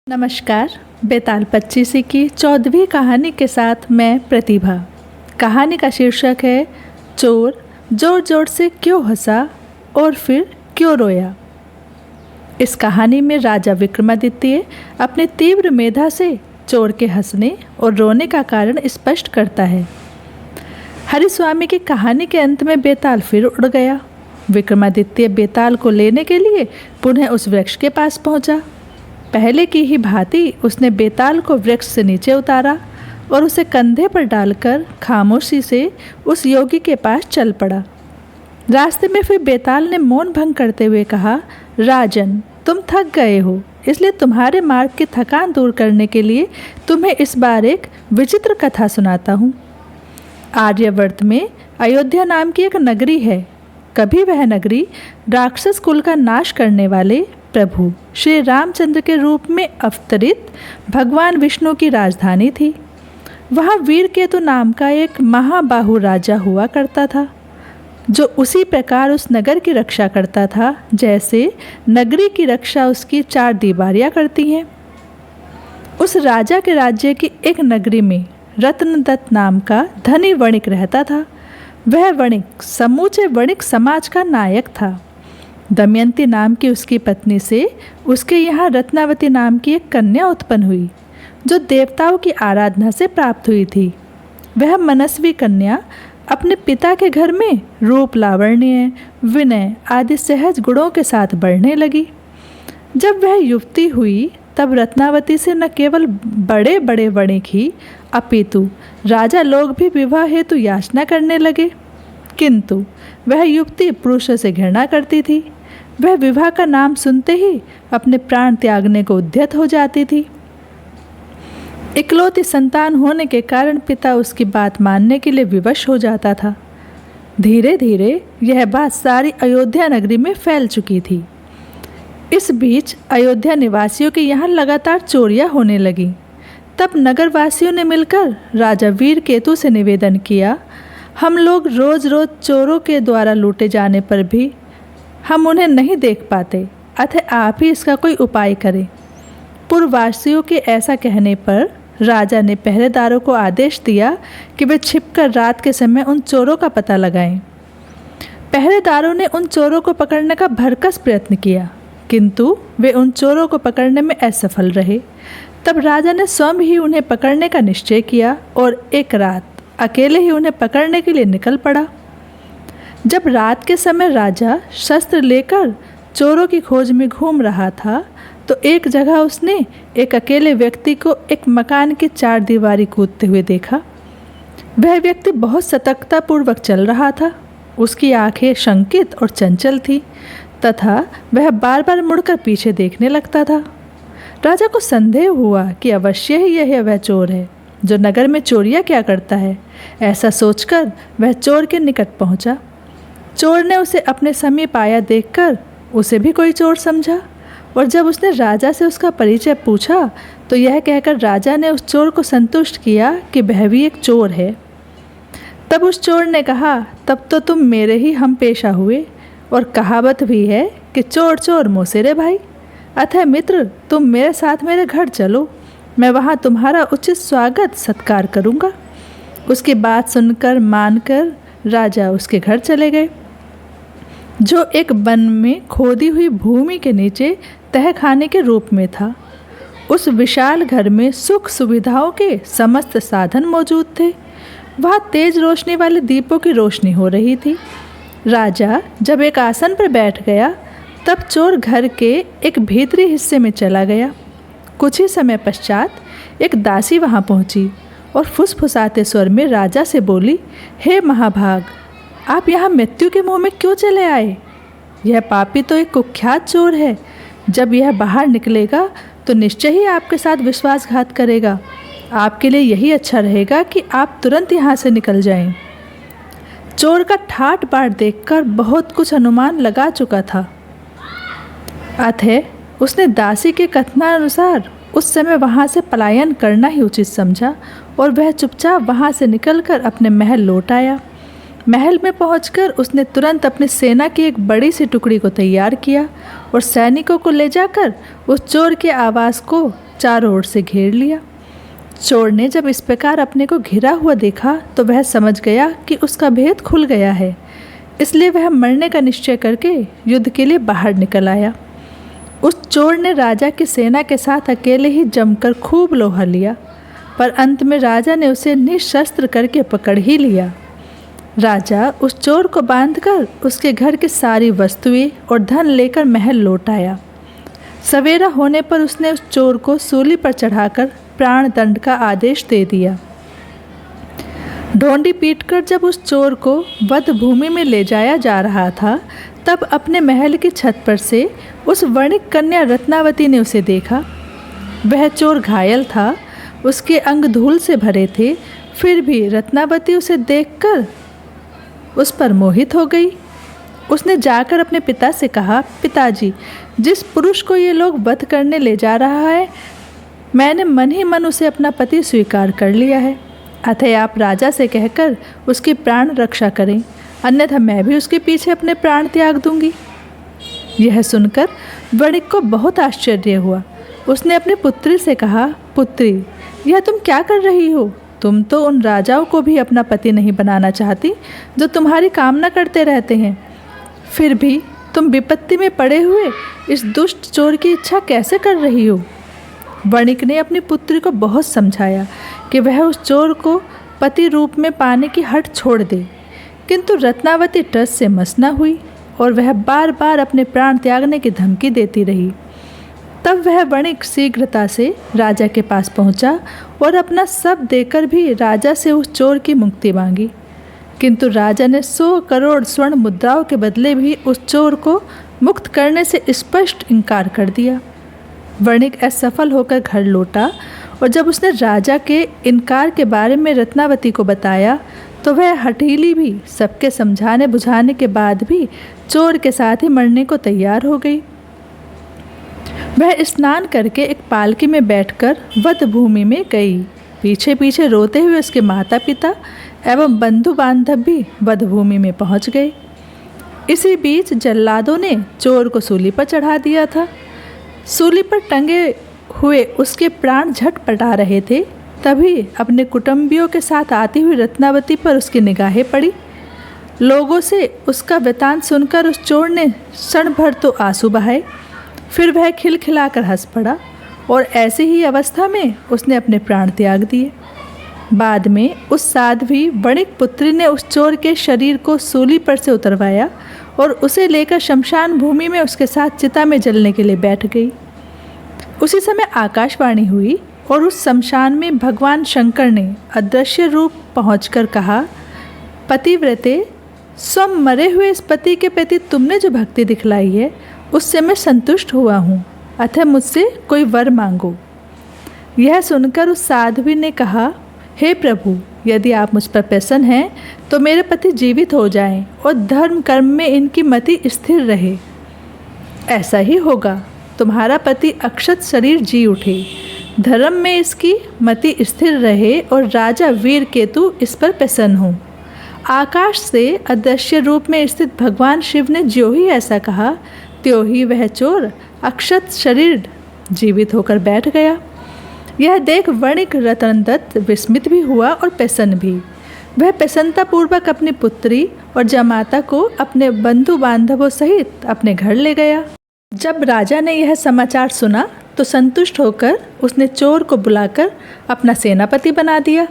नमस्कार। बेताल 25 की 14वीं कहानी के साथ मैं प्रतिभा। कहानी का शीर्षक है चोर जोर जोर से क्यों हंसा और फिर क्यों रोया। इस कहानी में राजा विक्रमादित्य अपने तीव्र मेधा से चोर के हंसने और रोने का कारण स्पष्ट करता है। हरिस्वामी की कहानी के अंत में बेताल फिर उड़ गया। विक्रमादित्य बेताल को लेने के लिए पुनः उस वृक्ष के पास पहुंचा। पहले की ही भांति उसने बेताल को वृक्ष से नीचे उतारा और उसे कंधे पर डालकर खामोशी से उस योगी के पास चल पड़ा। रास्ते में फिर बेताल ने मौन भंग करते हुए कहा, राजन, तुम थक गए हो, इसलिए तुम्हारे मार्ग की थकान दूर करने के लिए तुम्हें इस बार एक विचित्र कथा सुनाता हूँ। आर्यावर्त में अयोध्या नाम की एक नगरी है। कभी वह नगरी राक्षस कुल का नाश करने वाले प्रभु श्री रामचंद्र के रूप में अवतरित भगवान विष्णु की राजधानी थी। वहाँ वीरकेतु नाम का एक महाबाहु राजा हुआ करता था, जो उसी प्रकार उस नगर की रक्षा करता था जैसे नगरी की रक्षा उसकी चार दीवारियाँ करती हैं। उस राजा के राज्य की एक नगरी में रत्नदत्त नाम का धनी वणिक रहता था। वह वणिक समूचे वणिक समाज का नायक था। दमयंती नाम की उसकी पत्नी से उसके यहाँ रत्नावती नाम की एक कन्या उत्पन्न हुई, जो देवताओं की आराधना से प्राप्त हुई थी। वह मनस्वी कन्या अपने पिता के घर में रूप, लावण्य, विनय आदि सहज गुणों के साथ बढ़ने लगी। जब वह युवती हुई तब रत्नावती से न केवल बड़े बड़े वणिक ही अपितु राजा लोग भी विवाह हेतु याचना करने लगे, किंतु वह युवती पुरुषों से घृणा करती थी। वह विवाह का नाम सुनते ही अपने प्राण त्यागने को उद्यत हो जाती थी। इकलौती संतान होने के कारण पिता उसकी बात मानने के लिए विवश हो जाता था। धीरे धीरे यह बात सारी अयोध्या नगरी में फैल चुकी थी। इस बीच अयोध्या निवासियों के यहाँ लगातार चोरियां होने लगी। तब नगरवासियों ने मिलकर राजा वीरकेतु से निवेदन किया, हम लोग रोज रोज चोरों के द्वारा लूटे जाने पर भी हम उन्हें नहीं देख पाते, अतः आप ही इसका कोई उपाय करें। पूर्ववासियों के ऐसा कहने पर राजा ने पहरेदारों को आदेश दिया कि वे छिपकर रात के समय उन चोरों का पता लगाएं। पहरेदारों ने उन चोरों को पकड़ने का भरकस प्रयत्न किया, किंतु वे उन चोरों को पकड़ने में असफल रहे। तब राजा ने स्वयं ही उन्हें पकड़ने का निश्चय किया और एक रात अकेले ही उन्हें पकड़ने के लिए निकल पड़ा। जब रात के समय राजा शस्त्र लेकर चोरों की खोज में घूम रहा था तो एक जगह उसने एक अकेले व्यक्ति को एक मकान की चार दीवारी कूदते हुए देखा। वह व्यक्ति बहुत सतर्कतापूर्वक चल रहा था। उसकी आंखें शंकित और चंचल थी तथा वह बार बार मुड़कर पीछे देखने लगता था। राजा को संदेह हुआ कि अवश्य ही यह वह चोर है जो नगर में चोरियां क्या करता है। ऐसा सोचकर वह चोर के निकट पहुंचा। चोर ने उसे अपने समीप आया देखकर उसे भी कोई चोर समझा और जब उसने राजा से उसका परिचय पूछा तो यह कहकर राजा ने उस चोर को संतुष्ट किया कि वह भी एक चोर है। तब उस चोर ने कहा, तब तो तुम मेरे ही हम पेशा हुए, और कहावत भी है कि चोर चोर मोसेरे भाई। अतः मित्र, तुम मेरे साथ मेरे घर चलो, मैं वहाँ तुम्हारा उचित स्वागत सत्कार करूँगा। उसकी बात सुनकर मानकर राजा उसके घर चले गए, जो एक वन में खोदी हुई भूमि के नीचे तहखाने के रूप में था। उस विशाल घर में सुख सुविधाओं के समस्त साधन मौजूद थे। वहाँ तेज रोशनी वाले दीपों की रोशनी हो रही थी। राजा जब एक आसन पर बैठ गया तब चोर घर के एक भीतरी हिस्से में चला गया। कुछ ही समय पश्चात एक दासी वहाँ पहुँची और फुसफुसाते स्वर में राजा से बोली, हे महाभाग, आप यहाँ मृत्यु के मुंह में क्यों चले आए? यह पापी तो एक कुख्यात चोर है। जब यह बाहर निकलेगा तो निश्चय ही आपके साथ विश्वासघात करेगा। आपके लिए यही अच्छा रहेगा कि आप तुरंत यहाँ से निकल जाएं। चोर का ठाट बाट देखकर बहुत कुछ अनुमान लगा चुका था, अतः उसने दासी के कथनानुसार उस समय वहाँ से पलायन करना ही उचित समझा और वह चुपचाप वहाँ से निकलकर अपने महल लौट आया। महल में पहुंचकर उसने तुरंत अपनी सेना की एक बड़ी सी टुकड़ी को तैयार किया और सैनिकों को ले जाकर उस चोर के आवास को चारों ओर से घेर लिया। चोर ने जब इस प्रकार अपने को घिरा हुआ देखा तो वह समझ गया कि उसका भेद खुल गया है, इसलिए वह मरने का निश्चय करके युद्ध के लिए बाहर निकल आया। उस चोर ने राजा की सेना के साथ अकेले ही जमकर खूब लोहा लिया, पर अंत में राजा ने उसे निशस्त्र करके पकड़ ही लिया। राजा उस चोर को बांधकर उसके घर की सारी वस्तुएं और धन लेकर महल लौट आया। सवेरा होने पर उसने उस चोर को सूली पर चढ़ाकर प्राण दंड का आदेश दे दिया। ढोंडी पीटकर जब उस चोर को वध भूमि में ले जाया जा रहा था, तब अपने महल की छत पर से उस वणिक कन्या रत्नावती ने उसे देखा। वह चोर घायल था, उसके अंग धूल से भरे थे, फिर भी रत्नावती उसे देखकर उस पर मोहित हो गई। उसने जाकर अपने पिता से कहा, पिताजी, जिस पुरुष को ये लोग वध करने ले जा रहा है, मैंने मन ही मन उसे अपना पति स्वीकार कर लिया है। अतः आप राजा से कहकर उसकी प्राण रक्षा करें, अन्यथा मैं भी उसके पीछे अपने प्राण त्याग दूंगी। यह सुनकर वणिक को बहुत आश्चर्य हुआ। उसने अपनी पुत्री से कहा, पुत्री, यह तुम क्या कर रही हो? तुम तो उन राजाओं को भी अपना पति नहीं बनाना चाहती जो तुम्हारी कामना करते रहते हैं, फिर भी तुम विपत्ति में पड़े हुए इस दुष्ट चोर की इच्छा कैसे कर रही हो? वणिक ने अपनी पुत्री को बहुत समझाया कि वह उस चोर को पति रूप में पाने की हट छोड़ दे, किंतु रत्नावती टस से मस न हुई और वह बार बार अपने प्राण त्यागने की धमकी देती रही। तब वह वणिक शीघ्रता से राजा के पास पहुंचा और अपना सब देकर भी राजा से उस चोर की मुक्ति मांगी, किंतु राजा ने 100 करोड़ स्वर्ण मुद्राओं के बदले भी उस चोर को मुक्त करने से स्पष्ट इनकार कर दिया। वणिक असफल होकर घर लौटा और जब उसने राजा के इनकार के बारे में रत्नावती को बताया तो वह हठीली भी सबके समझाने बुझाने के बाद भी चोर के साथ ही मरने को तैयार हो गई। वह स्नान करके एक पालकी में बैठकर वध भूमि में गई। पीछे पीछे रोते हुए उसके माता पिता एवं बंधु बांधव भी वध भूमि में पहुंच गए। इसी बीच जल्लादों ने चोर को सूली पर चढ़ा दिया था। सूली पर टंगे हुए उसके प्राण झटपटा रहे थे, तभी अपने कुटुंबियों के साथ आती हुई रत्नावती पर उसकी निगाहें पड़ी। लोगों से उसका वृतांत सुनकर उस चोर ने क्षण भर तो आंसू बहाए, फिर वह खिलखिलाकर हंस पड़ा और ऐसी ही अवस्था में उसने अपने प्राण त्याग दिए। बाद में उस साध्वी वणिक पुत्री ने उस चोर के शरीर को सूली पर से उतरवाया और उसे लेकर शमशान भूमि में उसके साथ चिता में जलने के लिए बैठ गई। उसी समय आकाशवाणी हुई और उस शमशान में भगवान शंकर ने अदृश्य रूप पहुंचकर कहा, पतिव्रते, स्वयं मरे हुए इस पति के प्रति तुमने जो भक्ति दिखलाई है उससे मैं संतुष्ट हुआ हूँ, अतः मुझसे कोई वर मांगो। यह सुनकर उस साध्वी ने कहा, हे प्रभु, यदि आप मुझ पर प्रसन्न हैं तो मेरे पति जीवित हो जाएं और धर्म कर्म में इनकी मति स्थिर रहे। ऐसा ही होगा, तुम्हारा पति अक्षत शरीर जी उठे, धर्म में इसकी मति स्थिर रहे और राजा वीर केतु इस पर प्रसन्न हो। आकाश से अदृश्य रूप में स्थित भगवान शिव ने ज्यों ही ऐसा कहा, त्यों ही वह चोर अक्षत शरीर जीवित होकर बैठ गया। यह देख वणिक रतनदत्त विस्मित भी हुआ और प्रसन्न भी। वह प्रसन्नतापूर्वक अपनी पुत्री और जमाता को अपने बंधु बांधवों सहित अपने घर ले गया। जब राजा ने यह समाचार सुना तो संतुष्ट होकर उसने चोर को बुलाकर अपना सेनापति बना दिया।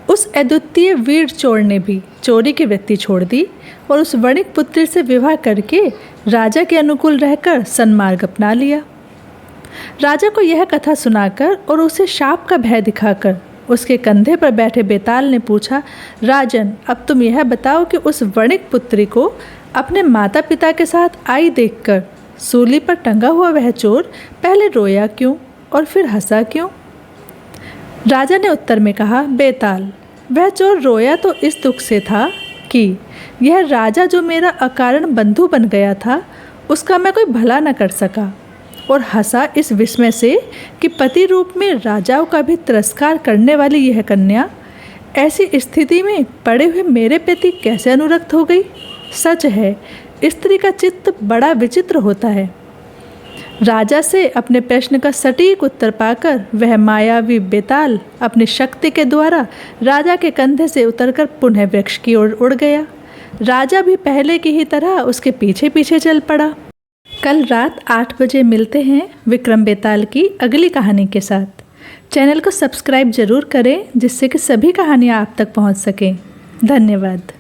उस अद्वितीय वीर चोर ने भी चोरी की वृत्ति छोड़ दी और उस वणिक पुत्री से विवाह करके राजा के अनुकूल रहकर सन्मार्ग अपना लिया। राजा को यह कथा सुनाकर और उसे शाप का भय दिखाकर उसके कंधे पर बैठे बेताल ने पूछा, राजन, अब तुम यह बताओ कि उस वणिक पुत्री को अपने माता पिता के साथ आई देखकर सूली पर टंगा हुआ वह चोर पहले रोया क्यों और फिर हंसा क्यों? राजा ने उत्तर में कहा, बेताल, वह चोर रोया तो इस दुख से था कि यह राजा जो मेरा अकारण बंधु बन गया था उसका मैं कोई भला न कर सका, और हंसा इस विस्मय से कि पति रूप में राजाओं का भी तिरस्कार करने वाली यह कन्या ऐसी स्थिति में पड़े हुए मेरे प्रति कैसे अनुरक्त हो गई। सच है, स्त्री का चित्त बड़ा विचित्र होता है। राजा से अपने प्रश्न का सटीक उत्तर पाकर वह मायावी बेताल अपनी शक्ति के द्वारा राजा के कंधे से उतरकर पुनः वृक्ष की ओर उड़ गया। राजा भी पहले की ही तरह उसके पीछे पीछे चल पड़ा। कल रात 8 बजे मिलते हैं विक्रम बेताल की अगली कहानी के साथ। चैनल को सब्सक्राइब जरूर करें जिससे कि सभी कहानियाँ आप तक पहुँच सकें। धन्यवाद।